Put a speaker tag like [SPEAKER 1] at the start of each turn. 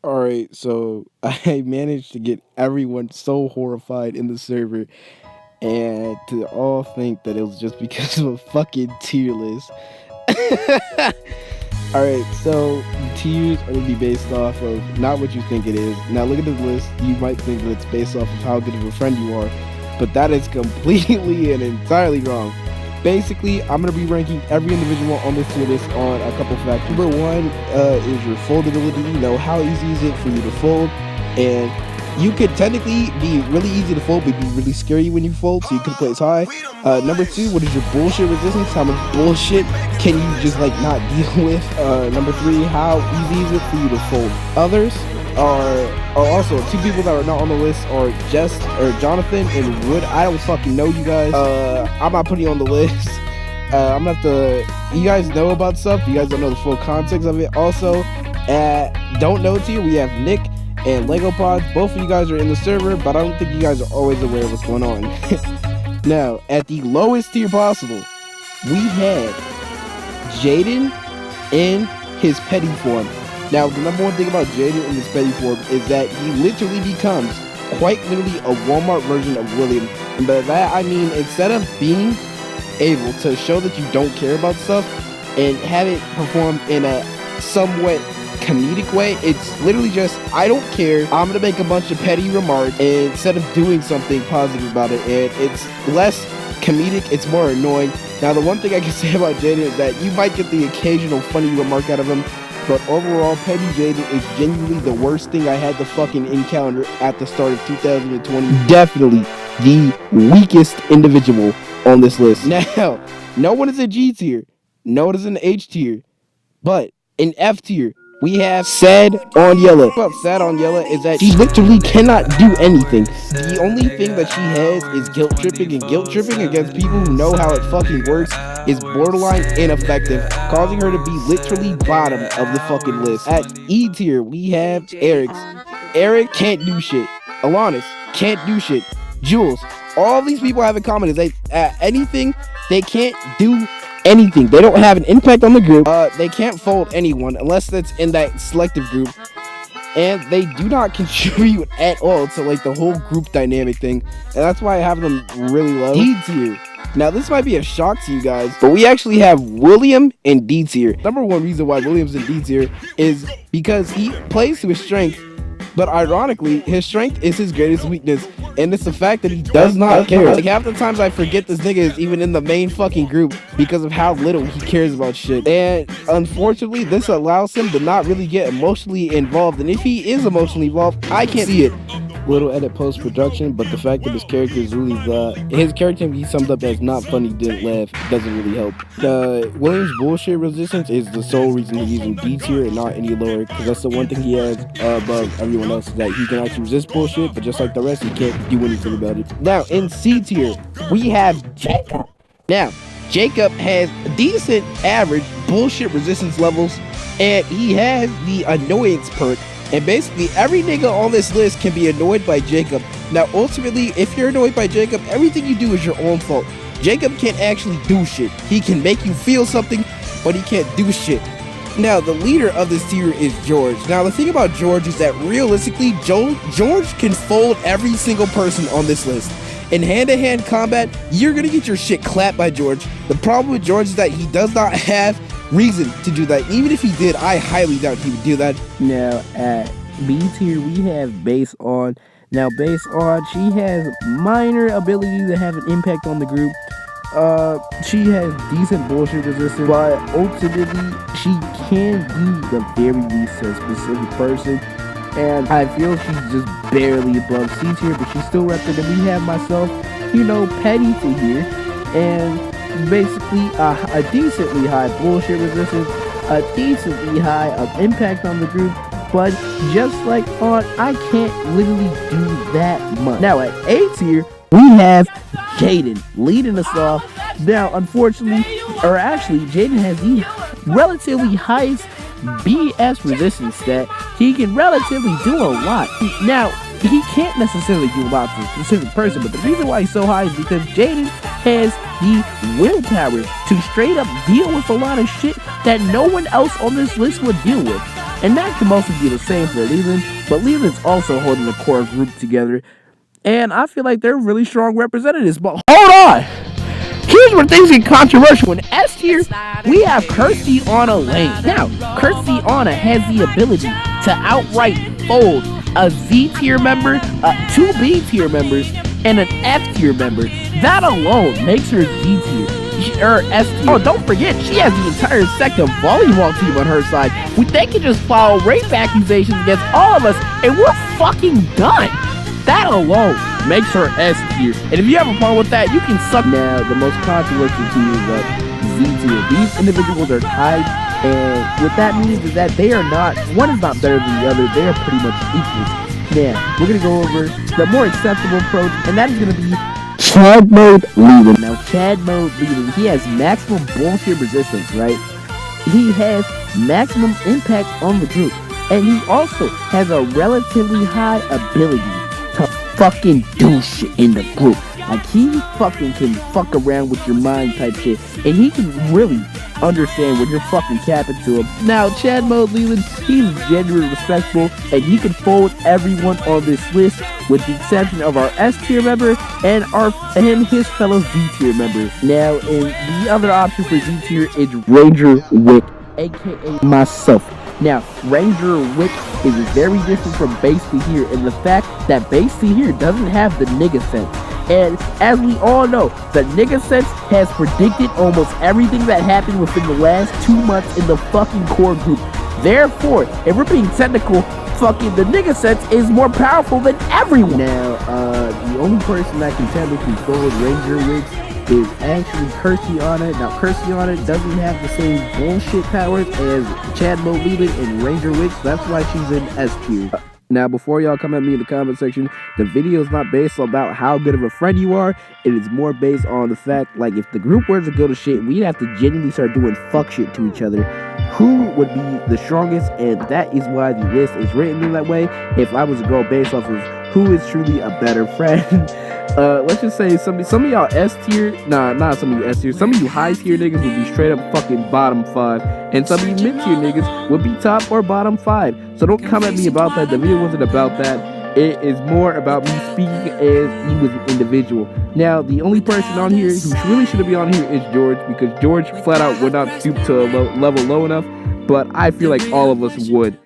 [SPEAKER 1] All right, so I managed to get everyone so horrified in the server and to all think that it was just because of a fucking tier list. All right, so the tiers are gonna be based off of not what you think it is. Now look at the list. You might think that it's based off of how good of a friend you are, but that is completely and entirely wrong. Basically, I'm gonna be ranking every individual on this tier list on a couple factors. Number one is your foldability. You know, how easy is it for you to fold, and you could technically be really easy to fold, but be really scary when you fold, so you could place high. Number two, what is your bullshit resistance? How much bullshit can you just like not deal with? Number three, how easy is it for you to fold others? Are also two people that are not on the list are Jess or Jonathan and Wood. I don't fucking know you guys. I'm not putting you on the list. I'm gonna have to. You guys know about stuff. You guys don't know the full context of it. Also, don't know tier. We have Nick and Lego Pods. Both of you guys are in the server, but I don't think you guys are always aware of what's going on. Now, at the lowest tier possible, we have Jaden in his petty form. Now, the number one thing about Jaden in his petty form is that he literally becomes quite literally a Walmart version of William. And by that, I mean, instead of being able to show that you don't care about stuff and have it performed in a somewhat comedic way, it's literally just, I don't care, I'm gonna make a bunch of petty remarks instead of doing something positive about it, and it's less comedic, it's more annoying. Now, the one thing I can say about Jaden is that you might get the occasional funny remark out of him, but overall, Petty Jaden is genuinely the worst thing I had to fucking encounter at the start of 2020. Definitely the weakest individual on this list. Now, no one is a G tier, no one is an H tier, but in F tier, we have Sad on Yella. What about Sad on Yella is that she literally cannot do anything. The only thing that she has is guilt tripping, and guilt tripping against people who know how it fucking works is borderline ineffective, causing her to be literally bottom of the fucking list. At E tier, we have Eric's. Eric can't do shit. Alanis can't do shit. Jules. All these people have in common is they anything they can't do anything. They don't have an impact on the group. They can't fold anyone unless that's in that selective group. And they do not contribute at all to like the whole group dynamic thing. And that's why I have them really low. D tier. Now this might be a shock to you guys, but we actually have William in D tier. Number one reason why William's in D tier is because he plays to his strength. But ironically, his strength is his greatest weakness, and it's the fact that he does not care. Like, half the times I forget this nigga is even in the main fucking group because of how little he cares about shit. And unfortunately, this allows him to not really get emotionally involved, and if he is emotionally involved, I can't see it. Little edit post-production, but the fact that his character is really his character can be summed up as not funny, didn't laugh, doesn't really help. William's bullshit resistance is the sole reason he's in D tier and not any lower, because that's the one thing he has above everyone else, is that he can actually resist bullshit, but just like the rest, he can't do anything about it. Now, in C tier, we have Jacob. Now, Jacob has decent average bullshit resistance levels, and he has the annoyance perk. And basically, every nigga on this list can be annoyed by Jacob. Now, ultimately, if you're annoyed by Jacob, everything you do is your own fault. Jacob can't actually do shit. He can make you feel something, but he can't do shit. Now, the leader of this tier is George. Now, the thing about George is that realistically, George can fold every single person on this list. In hand-to-hand combat, you're gonna get your shit clapped by George. The problem with George is that he does not have reason to do that. Even if he did, I highly doubt he would do that. Now, at B tier, we have Base On. Now, Base On, she has minor ability to have an impact on the group. She has decent bullshit resistance, but ultimately, she can do the very least to a specific person. And I feel she's just barely above C tier, but she's still repping. And we have myself, Petty to here, and basically a decently high bullshit resistance, a decently high impact on the group, but just like on, I can't literally do that much. Now at A tier, we have Jaden leading us off. Now, unfortunately, or actually, Jaden has the relatively highest BS resistance stat. He can relatively do a lot. Now, he can't necessarily do a lot to a specific person, but the reason why he's so high is because Jaden has the willpower to straight up deal with a lot of shit that no one else on this list would deal with.
[SPEAKER 2] And that can mostly be the same for Leland, but Leland's also holding the core group together. And I feel like they're really strong representatives. But hold on! Here's where things get controversial. In S tier, we have Kirstie Anna Lane. Now, Kirstie Anna has the ability to outright fold a Z tier member, two B tier members, and an F tier member. That alone makes her Z tier. Or S tier. Oh, don't forget, she has the entire second volleyball team on her side. They can just file rape accusations against all of us, and we're fucking done. That alone makes her S tier. And if you have a problem with that, you can suck. Now, the most controversial tier is Z tier. These individuals are tied, and what that means is that they are not, one is not better than the other, they are pretty much equals. Now, we're going to go over the more acceptable approach, and that is going to be Chad Mode Leland. Now, Chad Mode Leland, he has maximum bullshit resistance, right? He has maximum impact on the group, and he also has a relatively high ability to fucking do shit in the group. Like, he fucking can fuck around with your mind type shit, and he can really understand when you're fucking capping to him. Now, Chad Mode Leland, he's genuinely respectful, and he can fold everyone on this list, with the exception of our S tier member and his fellow Z tier member. Now, in the other option for Z tier is Ranger Wick, aka myself. Now, Ranger Wick is very different from Base Tahir in the fact that Base Tahir doesn't have the nigga sense. And as we all know, the nigga sense has predicted almost everything that happened within the last 2 months in the fucking core group. Therefore, if we're being technical, fucking the nigga sense is more powerful than everyone. Now, the only person that can technically fold Ranger Wick is actually Kirstie Anna. Now, Kirstie Anna doesn't have the same bullshit powers as Chad Mode Leland and Ranger Wick, so that's why she's in S tier. Now, before y'all come at me in the comment section, the video is not based about how good of a friend you are. It is more based on the fact, like, if the group were to go to shit, we'd have to genuinely start doing fuck shit to each other. Who would be the strongest? And that is why the list is written in that way. If I was to go based off of who is truly a better friend, let's just say some of y'all S tier, not some of you S tier, some of you high tier niggas would be straight up fucking bottom 5, and some of you mid tier niggas would be top or bottom 5. So don't come at me about that. The video wasn't about that. It is more about me speaking as you as an individual. Now, the only person on here who really shouldn't be on here is George, because George flat out would not stoop to a level low enough, but I feel like all of us would.